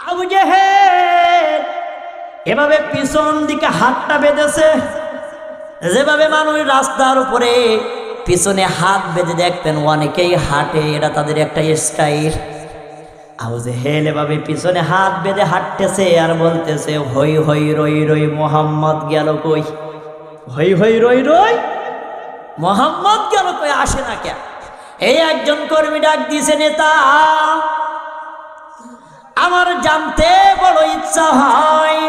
আবু জেহেল এভাবে পিছন দিকে হাতটা বেঁধেছে, যেভাবে মানুষ রাস্তার উপরে পিছনে হাত বেঁধে দেখতেন অনেকেই হাঁটে, এটা তাদের একটা স্টাইল। আবু জেহেল এভাবে পিছনে হাত বেঁধে হাঁটতেছে আর বলতেছে, হই হই রই রই মোহাম্মদ গেল কই, হই হই রই রই মোহাম্মদ গেল কই, আসে না কেন? এই একজন কর্মী ডাক দিয়েছে, নেতা আমার জানতে বড় ইচ্ছা হয়,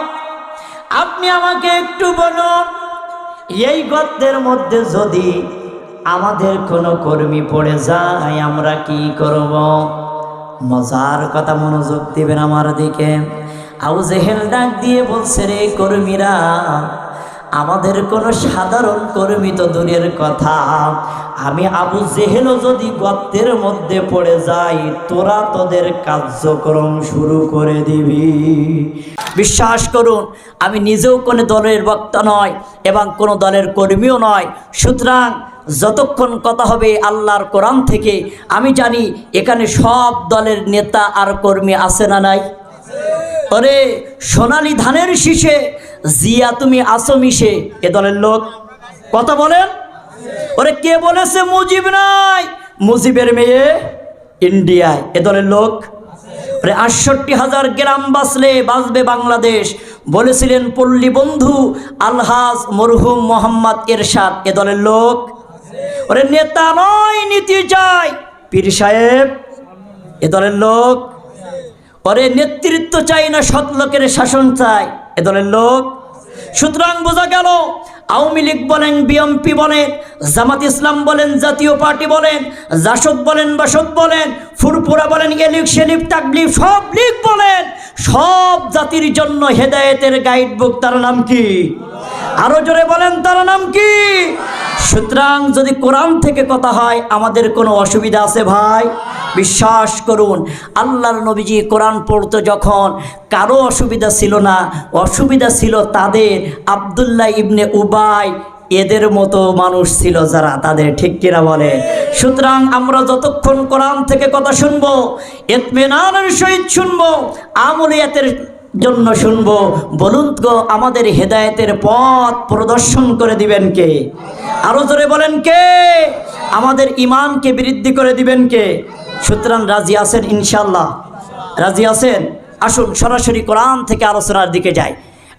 আপনি আমাকে একটু বলুন এই গর্তের মধ্যে যদি আমাদের কোনো কর্মী পড়ে যায় আমরা কি করব? মজার কথা, মনোযোগ দিবেন আমার দিকে। আবু জেহেল ডাক দিয়ে বলছে, রে কর্মীরা, আমাদের কোনো সাধারণ কর্মী তো দূরের কথা, আমি আবু জেহেলও যদি গর্তের মধ্যে পড়ে যাই তোরা তোদের কার্যক্রম শুরু করে দিবি। বিশ্বাস করুন, আমি নিজেও কোনো দলের বক্তা নয় এবং কোনো দলের কর্মীও নয়, সুতরাং যতক্ষণ কথা হবে আল্লাহর কোরআন থেকে, আমি জানি এখানে সব দলের নেতা আর কর্মী আছে না নাই? ওরে সোনালী ধানের শীষে জিয়া তুমি আসো মিশে, এ দলের লোক কথা বলেন। ওরে কে বলেছে মুজিব নাই, মুজিবের মেয়ে ইন্ডিয়ায়, এ দলের লোক। ওরে ৬৮,০০০ গ্রাম বাঁচবে বাংলাদেশ বলেছিলেন পল্লী বন্ধু আলহাজ মরহুম মোহাম্মদ এরশাদ, এ দলের লোক। ওরে নেতা নয় নীতি চাই পীর সাহেব, এ দলের লোক। ওরে নেতৃত্ব চাই না সৎ লোকের শাসন চাই, এ দলের লোক। সুতরাং বোঝা গেল, আওয়ামী লীগ বলেন, বিএনপি বলেন, জামাত ইসলাম বলেন, জাতীয় পার্টি বলেন, জাসদ বলেন, বাসদ বলেন, ফুরফুরা বলেন, এলিগ সেলিফ তাকলিফ সব লীগ বলেন, সব জাতির জন্য হেদায়েতের গাইড বুক, তার নাম কি? আরো জোরে বলেন, তার নাম কি? সুতরাং যদি কোরআন থেকে কথা হয় আমাদের কোনো অসুবিধা আছে ভাই? বিশ্বাস করুন, আল্লাহর নবীজি কোরআন পড়তো যখন কারো অসুবিধা ছিল না, অসুবিধা ছিল তাদের, আব্দুল্লাহ ইবনে উবাই এদের মতো মানুষ ছিল যারা, তাদের, ঠিক কিনা বলে? সুতরাং আমরা যতক্ষণ কোরআন থেকে কথা শুনবো, ইতমিনানের সহিত শুনবো, আমলিয়াতের জন্য শুনবো, বলুন তো আমাদের হেদায়েতের পথ প্রদর্শন করে দিবেন কে? আরো জোরে বলেন কে? আমাদের ঈমানকে বৃদ্ধি করে দিবেন কে? সুতরাং রাজি আছেন ইনশাআল্লাহ? রাজি আছেন? আসুন সরাসরি কোরআন থেকে আলোচনার দিকে যাই।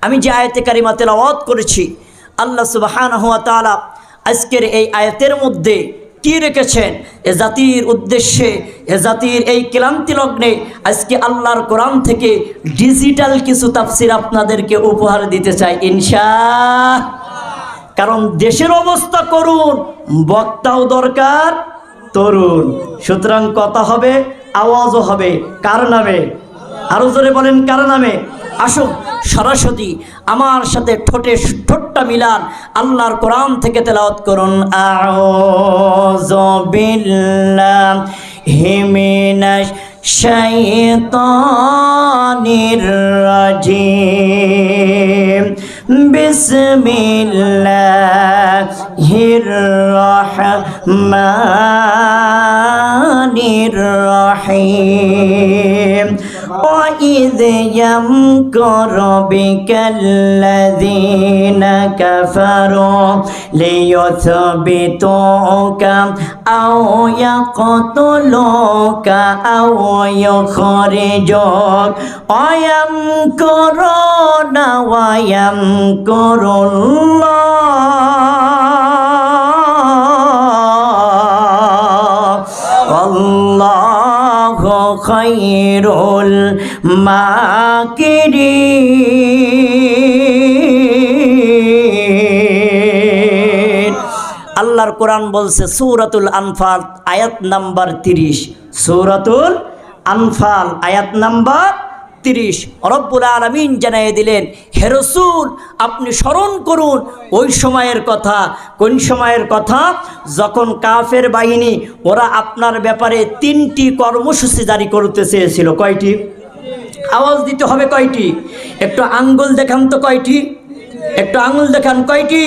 আমি যে আয়াতে কারিমা তেলাওয়াত করেছি, আল্লাহ সুবহানাহু ওয়া তাআলা আজকের এই আয়াতের মধ্যে কি রেখেছেন এ জাতির উদ্দেশ্যে, এ জাতির এই ক্লান্তি লগ্নে আজকে আল্লাহর কোরআন থেকে ডিজিটাল কিছু তাফসির আপনাদেরকে উপহার দিতে চাই ইনশাআল্লাহ। কারণ দেশের অবস্থা করুন, বক্তাও দরকার তরুণ, সুতরাং কথা হবে, আওয়াজও হবে, কার নামে? আরো জোরে বলেন, কার নামে? আসুন সরাসরি আমার সাথে ঠোঁটটা মিলান, আল্লাহর কোরআন থেকে তেলাওয়াত করুন। আউযু বিল্লাহি মিনাশ শাইতানির রাজিম, বিসমিল্লাহির রহমানির রহিম। وَإِذْ يَمْكُرُ بِكَ الَّذِينَ كَفَرُوا لِيُثْبِتُوكَ أَوْ يَقْتُلُوكَ أَوْ يُخْرِجُوكَ وَيَمْكُرُونَ وَيَمْكُرُ اللَّهُ وَاللَّهُ খায়রুল মাকিরিন। আল্লাহর কোরআন বলছে সূরাতুল আনফাল আয়াত নাম্বার 30, সূরাতুল আনফাল আয়াত নাম্বার 30 রব্বুল আলামিন জানিয়ে দিলেন, হে রাসূল আপনি স্মরণ করুন ওই সময়ের কথা। কোন সময়ের কথা? যখন কাফের বাহিনী ওরা আপনার ব্যাপারে 3টি কর্মসূচি জারি করতে চেয়েছিল। কয়টি? আওয়াজ দিতে হবে, কয়টি? একটু আঙ্গুল দেখান তো, কয়টি? একটু আঙ্গুল দেখান, কয়টি?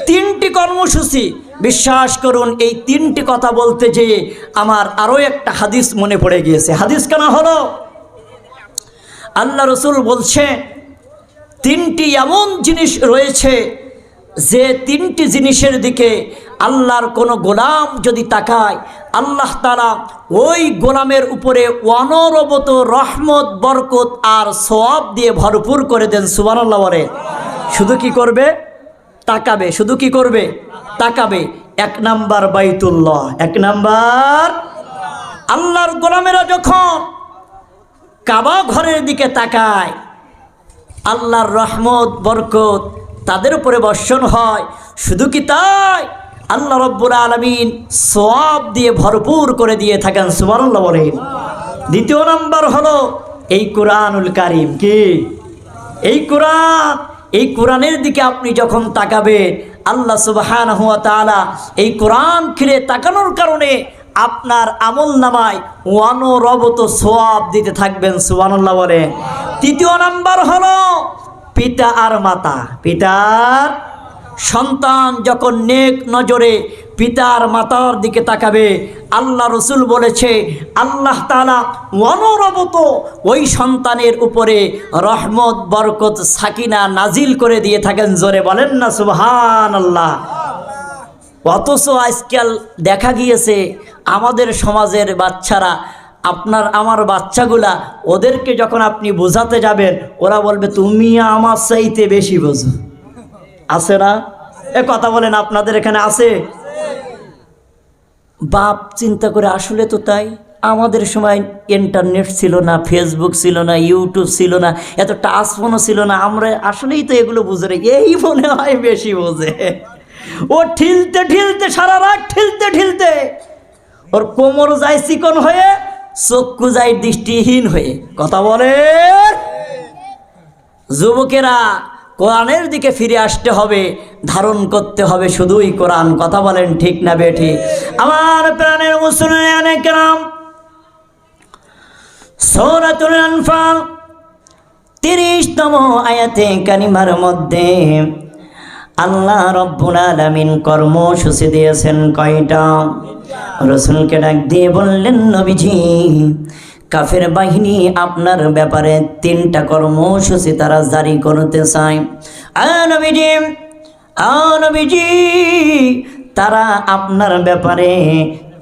3টি কর্মসূচি। বিশ্বাস করুন এই 3টি কথা বলতে যেয়ে আমার আরও একটা হাদিস মনে পড়ে গিয়েছে। হাদিস কেন হলো? আল্লাহ রসুল বলছে তিনটি এমন জিনিস রয়েছে যে তিনটি জিনিসের দিকে আল্লাহর কোনো গোলাম যদি তাকায়, আল্লাহ তাআলা ওই গোলামের উপরে অনবরত রহমত, বরকত আর সওয়াব দিয়ে ভরপুর করে দেন। সুবহানাল্লাহ বলে। শুধু কি করবে? তাকাবে। শুধু কি করবে? তাকাবে। এক নাম্বার বাইতুল্লাহ, এক নাম্বার আল্লাহর গোলামেরা যখন কাবা ঘরের দিকে তাকায়, আল্লাহর রহমত, বরকত তাদের উপরে বর্ষণ হয়। শুধু কি তাই, আল্লাহ রাব্বুল আলামিন সওয়াব দিয়ে ভরপুর করে দিয়ে থাকেন। সুবহানাল্লাহ বলেন। দ্বিতীয় নাম্বার হলো এই কোরআনুল কারীম। কি? এই কোরআন। এই কোরআনের দিকে আপনি যখন তাকাবেন, আল্লাহ সুবহানাহু ওয়া তাআলা এই কোরআন ফিরে তাকানোর কারণে আপনার আমল নামায় অনবরত সওয়াব দিতে থাকবেন। সুবহানাল্লাহ বলেন। তৃতীয় নাম্বার হলো পিতা আর মাতা। পিতার সন্তান যখন নেক নজরে পিতার মাতার দিকে তাকাবে, আল্লাহ রসুল বলেছে আল্লাহ তাআলা অনবরত ওই সন্তানের উপরে রহমত, বরকত, সাকিনা নাজিল করে দিয়ে থাকেন। জোরে বলেন না সুবহানাল্লাহ। অথচ আজকাল দেখা গিয়েছে আমাদের সমাজের বাচ্চারা, আপনার আমার বাচ্চাগুলা, ওদেরকে যখন আপনি বোঝাতে যাবেন ওরা বলবে তুমি আমার চাইতে বেশি বোঝো। আছে না? এ কথা বলেন, আপনাদের এখানে আছে? বাপ চিন্তা করে আসলে তো তাই। আমাদের সময় ইন্টারনেট ছিল না, ফেসবুক ছিল না, ইউটিউব ছিল না, এত টাচ ফোনও ছিল না। আমরা আসলেই তো এগুলো বুঝে রে, এই মনে হয় বেশি বোঝে। ও ঠিলতে ঠিলতে সারা রাত ঠিলতে ঠিলতে ওর কোমর যায় চিকন হয়ে, চক্ষু যায় দৃষ্টিহীন হয়ে। কথা বলে। যুবকেরা কোরআনের দিকে ফিরে আসতে হবে, ধারণ করতে হবে শুধুই কোরআন। কথা বলেন ঠিক না বেঠি? আমার প্রাণের মুসলমানে কেরাম, সূরাতুল আনফাল 30তম আয়াতে কারিমার মধ্যে আল্লাহ রব্বুল আলামিন কর্মসূচি দিয়েছেন কয়টা? রাসূলকে ডাক দিয়ে বললেন, নবীজি কাফের বাহিনী আপনার ব্যাপারে 3টা কর্মসূচি তারা জারি করতে চায়। নবীজি তারা আপনার ব্যাপারে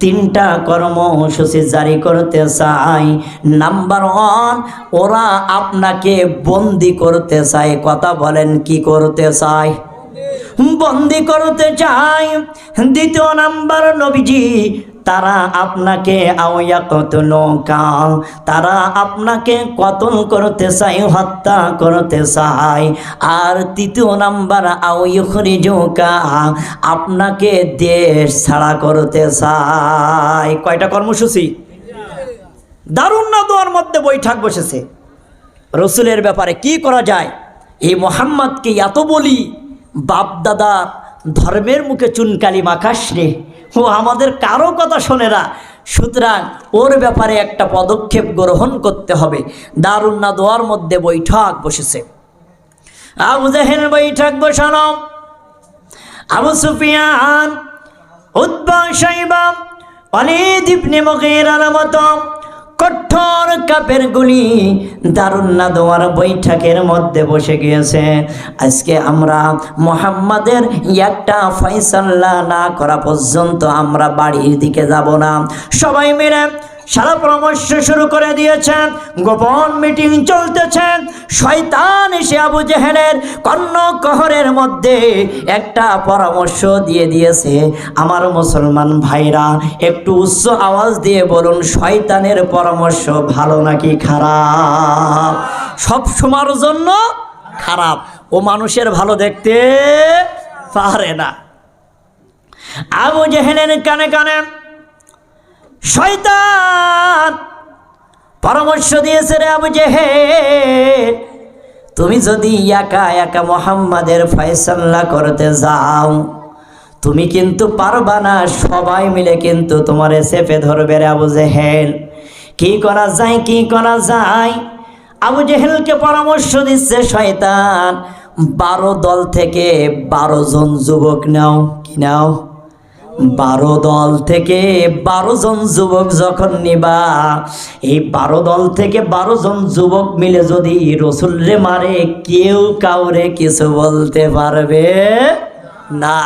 3টা কর্মসূচি জারি করতে চায়। নাম্বার 1, ওরা আপনাকে বন্দি করতে চায়। কথা বলেন, কি করতে চায়? বন্দি করতে চায়। দ্বিতীয় নাম্বার, নবীজি তারা আপনাকে তারা আপনাকে কতল করতে চায়, হত্যা করতে চায়। আর তৃতীয় নাম্বার, আপনাকে দেশ ছাড়া করতে চায়। কয়টা কর্মসূচি? দারুণ না? দোয়ার মধ্যে বৈঠক বসেছে রসুলের ব্যাপারে কি করা যায়। এই মোহাম্মদকে এত বলি, বাপ দাদা ধর্মের মুখে চুনকালি মাখাস রে, ও আমাদের কারো কথা শোনে না। সুতরাং ওর ব্যাপারে একটা পদক্ষেপ গ্রহণ করতে হবে। দারুণ না? দোয়ার মধ্যে বৈঠক বসেছে। আবু জাহেল বৈঠক বসানো, আবু সুফিয়ান, উতবা, শাইবা, ওয়ালিদ ইবনে মুগীরার মতো কঠোর কাফের গুলি দারুণ না দোয়ার বৈঠকের মধ্যে বসে গিয়েছে। আজকে আমরা মুহাম্মাদের একটা ফয়সালা না করা পর্যন্ত আমরা বাড়ির দিকে যাব না। সবাই মিলে সারা পরামর্শ শুরু করে দিয়েছেন, গোপন মিটিং চলতেছে। শয়তান এসে আবু জেহেলের কর্ণকহরের মধ্যে একটা পরামর্শ দিয়ে দিয়েছে। আমার মুসলমান ভাইরা একটু উচ্চ আওয়াজ দিয়ে বলুন, শয়তানের পরামর্শ ভালো নাকি খারাপ? সব সময়ের জন্য খারাপ। ও মানুষের ভালো দেখতে পারে না। আবু জেহেলের কানে কানে শয়তান পরামর্শ দিয়েছে, রে আবু জেহেল, তুমি যদি একা একা মুহাম্মাদের ফয়সালা করতে যাও, তুমি কিন্তু পারবা না। সবাই মিলে কিন্তু তোমারে চেপে ধরবে রে আবু জেহেল। কি করা যায়, কি করা যায়? আবু জেহেলকে পরামর্শ দিচ্ছে শয়তান, 12 দল থেকে 12 জন যুবক নাও। কি নাও? 12 দল থেকে 12 জন যুবক যখন নিবা, এই 12 দল থেকে 12 জন যুবক মিলে যদি রসুল রে মারে, কেউ কাউরে কিছু বলতে পারবে না।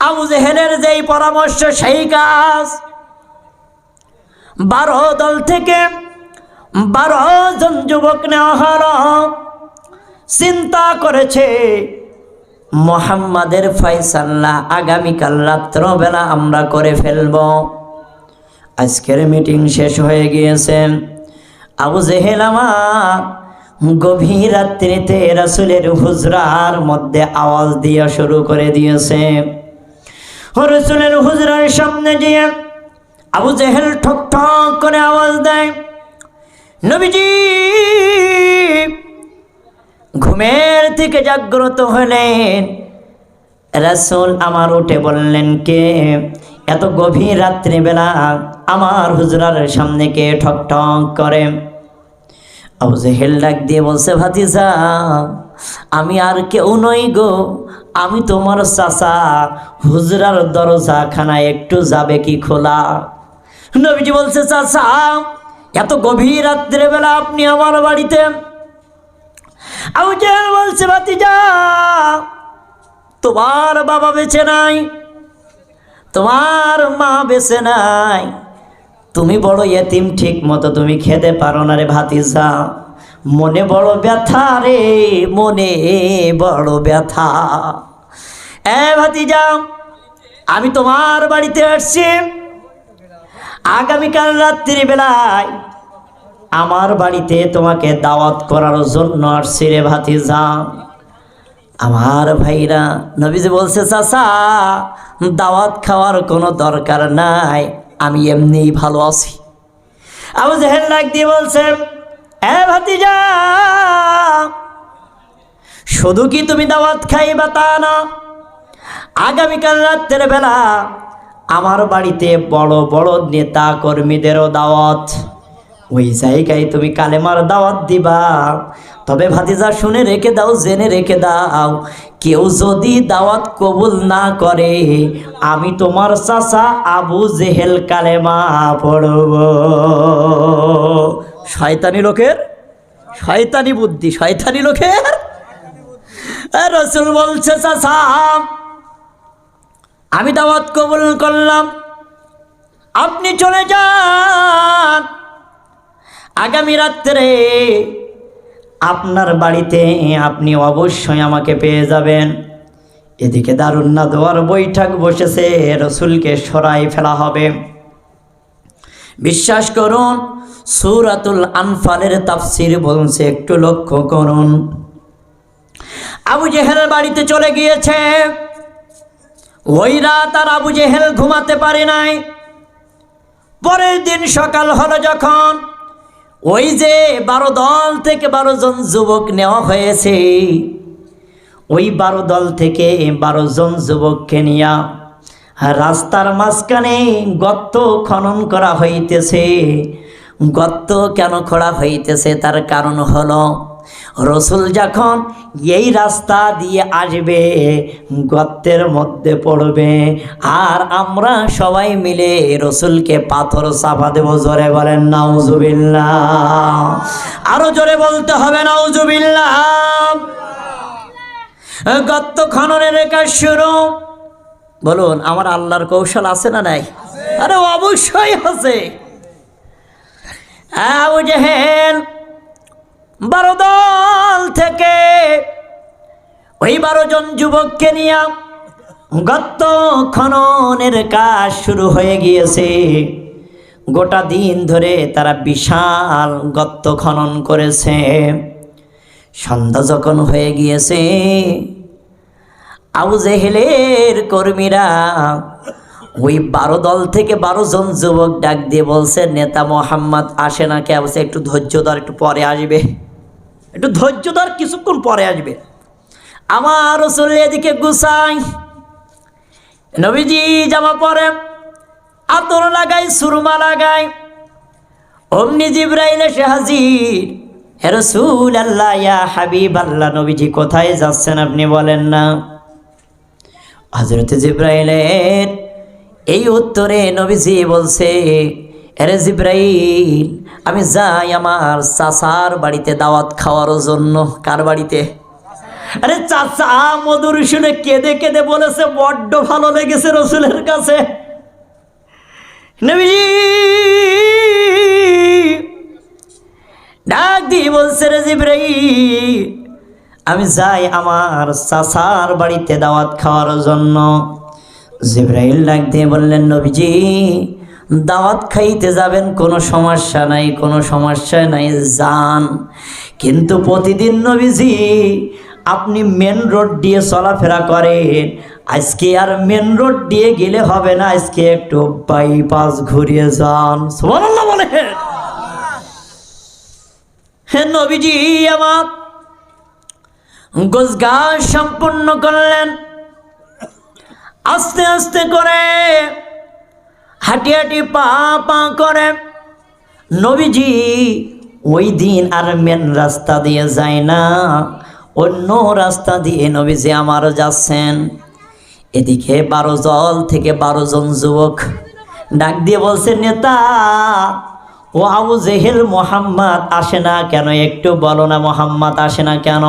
আবু জেহেলের যেই পরামর্শ সেই কাজ। 12 দল থেকে 12 জন যুবক নেওয়া হলো। চিন্তা করেছে মুহাম্মাদের ফয়সালা আগামীকাল রাত্রবেলা আমরা করে ফেলব। আজকের মিটিং শেষ হয়ে গিয়েছে। আবু জেহেল আমার গভীর রাত্রিতে রাসূলের হুজরার মধ্যে আওয়াজ দিয়া শুরু করে দিয়েছে। রাসূলের হুজরার সামনে গিয়ে আবু জেহেল ঠক ঠক করে আওয়াজ দেয়, নবীজি। ঘুমের থেকে জাগ্রত হলেন রাসূল আমার, উঠে বললেন, কে এত গভীর রাত্রিবেলা আমার হুজরার সামনে কে ঠক ঠক করে? আবু জেহেল ডাক দিয়ে বলছে, ভাতিজা আমি আর কেউ নই গো, আমি তোমার চাচা। হুজরার দরজা খানা একটু যাবে কি খোলা? নবীজি বলছে, চাচা এত গভীর রাত্রিবেলা আপনি আমার বাড়িতে? আবু জেহেল বলছে, ভাতিজা তোমার বাবা বেঁচে নাই, তোমার মা বেঁচে নাই, তুমি বড় ইয়েতিম, ঠিক মতো তুমি খেতে পারো না রে ভাতিজা। মনে বড় ব্যথা রে, মনে বড় ব্যথা। ভাতিজা আমি তোমার বাড়িতে আসছি আগামীকাল রাত্রিবেলায়, আমার বাড়িতে তোমাকে দাওয়াত করার জন্য আসছি রে ভাতিজা। আমার ভাইরা, নবীজি বলছে, চাচা দাওয়াত খাওয়ার কোনো দরকার নাই, আমি এমনিই ভালো আছি। আবু জেহেল ডাক দিয়ে বলছে, ভাতিজা শুধু কি তুমি দাওয়াত খাইবা তা না, আগামীকাল রাতের বেলা আমার বাড়িতে বড় বড় নেতা কর্মীদেরও দাওয়াত, ওই জায়গায় তুমি কালেমার দাওয়াত দিবা। তবে ভাতিজা শুনে রেখে দাও, জেনে রেখে দাও, কেউ যদি দাওয়াত কবুল না করে, আমি তোমার চাচা আবু জেহেল কালেমা পড়ব। শয়তানি লোকের শয়তানি বুদ্ধি, শয়তানি লোকের। রাসূল বলছে, চাচা আমি দাওয়াত কবুল করলাম, আপনি চলে যান। আগামী রাত্রে আপনার বাড়িতে আপনি অবশ্যই আমাকে পেয়ে যাবেন। এদিকে দারুন নাদওয়ার বৈঠক বসেছে, রাসূলকে সরাই ফেলা হবে। বিশ্বাস করুন, সূরাতুল আনফালের তাফসীর বলছে, একটু লক্ষ্য করুন। আবু জেহেল বাড়িতে চলে গিয়েছে। ওই রাত আর আবু জেহেল ঘুমাতে পারে নাই। পরের দিন সকাল হলো যখন, ওই যে 12 দল থেকে 12 জন যুবক নেওয়া হয়েছে, ওই 12 দল থেকে 12 জন যুবককে নিয়ে রাস্তার মাঝখানে গর্ত খনন করা হইতেছে। গর্ত কেন খোঁড়া হইতেছে তার কারণ হলো, রসুল যখন এই রাস্তা দিয়ে আসবে গর্তের মধ্যে পড়বে, আর আমরা সবাই মিলে রসুলকে পাথর চাপা দেব। জোরে বলেন নাউজুবিল্লাহ, আরো জোরে বলতে হবে নাউজুবিল্লাহ। গর্ত খননের কাজ শুরু। বলুন, আমার আল্লাহর কৌশল আছে না নাই? আরে অবশ্যই আছে। আবু জেহেল 12 দল থেকে ওই 12 জন যুবককে নিয়ে গর্ত খননের কাজ শুরু হয়ে গিয়েছে। গোটা দিন ধরে তারা বিশাল গর্ত খনন করেছে। সন্ধ্যা যখন হয়ে গিয়েছে, আবু জেহেলের কর্মীরা ওই 12 দল থেকে 12 জন যুবক ডাক দিয়ে বলছে, নেতা মোহাম্মদ আসে না কে? বলছে, একটু ধৈর্য ধর, একটু পরে আসবে, একটু ধৈর্য ধর, কিছুক্ষণ পরে আসবে। আমার রাসূল এদিকে গুছাই, নবীজি জামা পরে, আতর লাগাই, সুরমা লাগাই। অমনি জিবরাইল এসে হাজির। হে রাসূলুল্লাহ, ইয়া হাবিবাল্লাহ, নবীজি কোথায় যাচ্ছেন আপনি বলেন না? হযরত জিবরাইলের এই উত্তরে নবীজি বলছে, আরে জিবরাইল, আমি যাই আমার চাচার বাড়িতে দাওয়াত খাওয়ার জন্য। কার বাড়িতে? আরে চাচা মধুর শুনে কেঁদে কেঁদে বলেছে বড্ড ভালো লেগেছে রসুলের কাছে। নবীজি ডাক দিয়ে বলছে, রে জিবরাইল, আমি যাই আমার চাচার বাড়িতে দাওয়াত খাওয়ার জন্য। জিবরাইল ডাক দিয়ে বললেন, নবীজি দাওয়াত খাইতে যাবেন, কোনো সমস্যা নাই, কোনো সমস্যা নাই, যান। কিন্তু প্রতিদিন নবীজি আপনি মেন রোড দিয়ে চলাফেরা করেন, আজকে আর মেন রোড দিয়ে গেলে হবে না, আজকে একটু বাইপাস ঘুরিয়ে যান। সুবহানাল্লাহ বলেন। হে নবীজি আমার গোছগাছ সম্পূর্ণ করলেন, আস্তে আস্তে করে হাঁটি হাঁটি পা পা করে নবীজি ওই দিন আর মেন রাস্তা দিয়ে যায় না, অন্য রাস্তা দিয়ে নবীজি আমার যাচ্ছেন। এদিকে 12 জল থেকে 12 জন যুবক ডাক দিয়ে বলছে, নেতা ও আবু জেহেল মোহাম্মদ আসে না কেন? একটু বলো না, মোহাম্মদ আসে না কেন?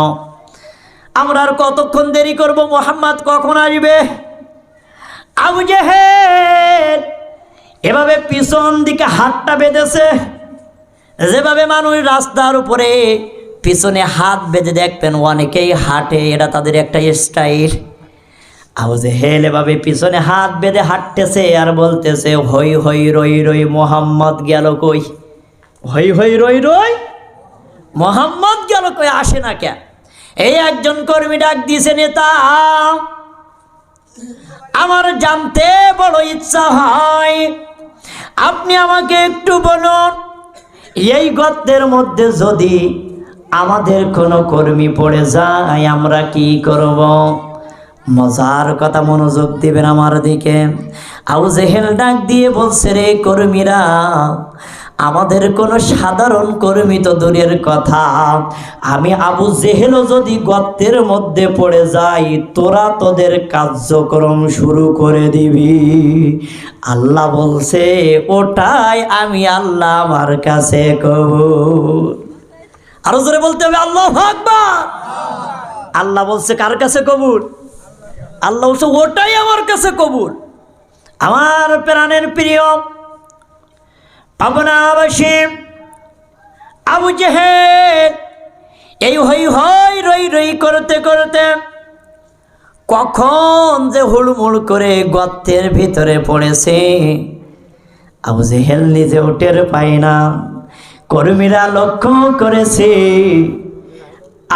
আমরা আর কতক্ষণ দেরি করব? মোহাম্মদ কখন আসবে? আবু জেহেল এভাবে পিছন দিকে হাতটা বেঁধেছে, যেভাবে মানুষ রাস্তার উপরে পিছনে হাত বেঁধে দেখবেন অনেকেই হাঁটে, এটা তাদের একটা স্টাইল। আবু জেহেল এভাবে পিছনে হাত বেঁধে হাঁটতেছে আর বলতেছে, হই হই রই রই মোহাম্মদ গেল কই? হই হই রই রই মোহাম্মদ গেল কই? আসে না কে? এই একজন কর্মী ডাক দিয়েছে, নেতা আমার জানতে বড় ইচ্ছা হয়, আপনি আমাকে একটু বলুন, এই গর্তের মধ্যে যদি আমাদের কোনো কর্মী পড়ে যায় আমরা কি করব? মজার কথা, মনোযোগ দিবেন আমার দিকে। আবু জেহেল ডাক দিয়ে বলছে, রে কর্মীরা, আমাদের কোনো সাধারণ কর্মী তো দূরের কথা, আমি আবু জেহেলও যদি গর্তের মধ্যে পড়ে যাই তোরা তোদের কার্যক্রম শুরু করে দিবি। আল্লাহ বলছে, ওটাই আমি আল্লাহ আমার কাছে কবুল। আরো জোরে বলতে হবে আল্লাহু আকবার। আল্লাহ বলছে কার কাছে কবুল? আল্লাহ বলছে ওটাই আমার কাছে কবুল। আমার প্রাণের প্রিয় পাবনাবাসী, আবু জেহেল এই হই হই রই রই করতে করতে কখন যে হুড়মুড় করে গর্তের ভিতরে পড়েছে আবু জেহেল নিজে টের পায় না। কর্মীরা লক্ষ্য করেছে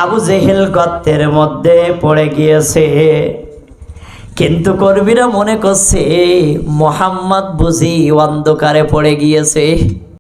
আবু জেহেল গর্তের মধ্যে পড়ে গিয়েছে, কিন্তু কর্মীরা মনে করছে মোহাম্মদ বুঝি অন্ধকারে পড়ে গিয়েছে।